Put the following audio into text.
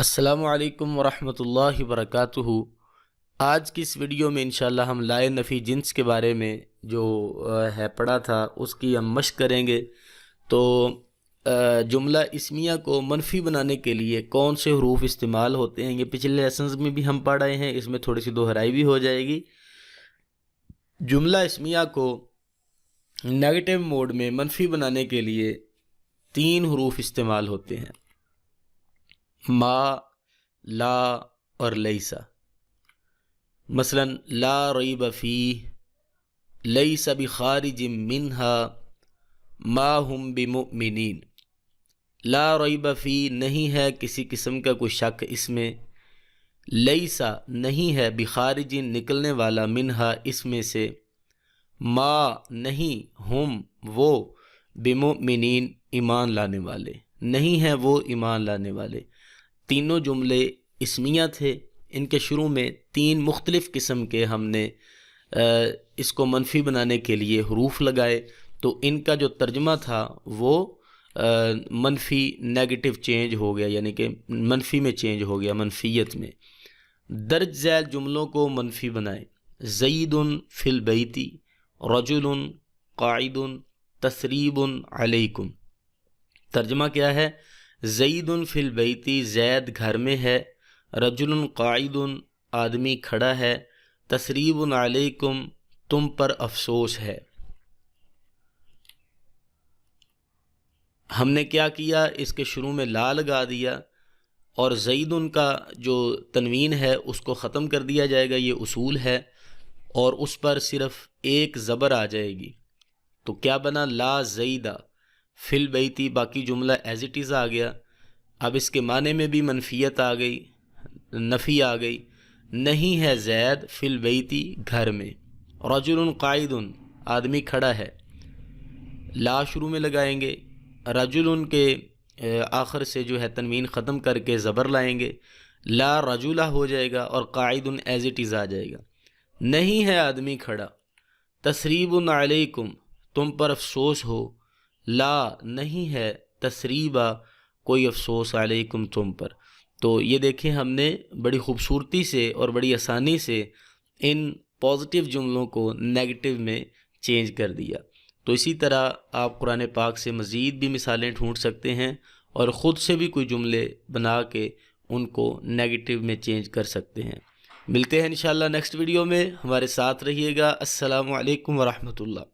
السلام علیکم ورحمۃ اللہ وبرکاتہ۔ آج کی اس ویڈیو میں انشاءاللہ ہم لائے نفی جنس کے بارے میں جو ہے پڑھا تھا اس کی ہم مشق کریں گے۔ تو جملہ اسمیہ کو منفی بنانے کے لیے کون سے حروف استعمال ہوتے ہیں، یہ پچھلے لیسنز میں بھی ہم پڑھ رہے ہیں، اس میں تھوڑی سی دہرائی بھی ہو جائے گی۔ جملہ اسمیہ کو نیگیٹو موڈ میں منفی بنانے کے لیے 3 حروف استعمال ہوتے ہیں: ما، لا اور لیسا۔ مثلا لا ریب فیہ، لیس بخارج منہا، ما ہم بمؤمنین۔ لا ریب فیہ نہیں ہے کسی قسم کا کوئی شک اس میں، لیسا نہیں ہے بخارج نکلنے والا منہا اس میں سے، ما نہیں ہم وہ بمؤمنین ایمان لانے والے نہیں ہیں وہ ایمان لانے والے۔ تینوں جملے اسمیہ تھے، ان کے شروع میں 3 مختلف قسم کے ہم نے اس کو منفی بنانے کے لیے حروف لگائے، تو ان کا جو ترجمہ تھا وہ منفی نیگیٹو چینج ہو گیا، یعنی کہ منفی میں چینج ہو گیا، منفیت میں۔ درج ذیل جملوں کو منفی بنائیں: زید فی البیت، رجل قاعد، تثریب علیکم۔ ترجمہ کیا ہے؟ زید فی البیت، زید گھر میں ہے، رجل قاعد آدمی کھڑا ہے، تثریب علیکم تم پر افسوس ہے۔ ہم نے کیا کیا؟ اس کے شروع میں لا لگا دیا، اور زید کا جو تنوین ہے اس کو ختم کر دیا جائے گا، یہ اصول ہے، اور اس پر صرف ایک زبر آ جائے گی۔ تو کیا بنا؟ لا زیدہ فی البیت، باقی جملہ ایز اٹ از آ گیا۔ اب اس کے معنی میں بھی منفیت آ گئی، نفی آ گئی۔ نہیں ہے زید فی البیت گھر میں، رجل قاعد آدمی کھڑا ہے۔ لا شروع میں لگائیں گے، رجل کے آخر سے جو ہے تنوین ختم کر کے زبر لائیں گے، لا رجلہ ہو جائے گا، اور قاعد ایز اٹ از آ جائے گا۔ نہیں ہے آدمی کھڑا، تثریب علیکم تم پر افسوس ہو، لا نہیں ہے تثریبہ کوئی افسوس علیکم تم پر۔ تو یہ دیکھیں ہم نے بڑی خوبصورتی سے اور بڑی آسانی سے ان پازیٹیو جملوں کو نیگیٹو میں چینج کر دیا۔ تو اسی طرح آپ قرآن پاک سے مزید بھی مثالیں ڈھونڈ سکتے ہیں، اور خود سے بھی کوئی جملے بنا کے ان کو نیگیٹو میں چینج کر سکتے ہیں۔ ملتے ہیں انشاءاللہ نیکسٹ ویڈیو میں، ہمارے ساتھ رہیے گا۔ السلام علیکم ورحمۃ اللہ۔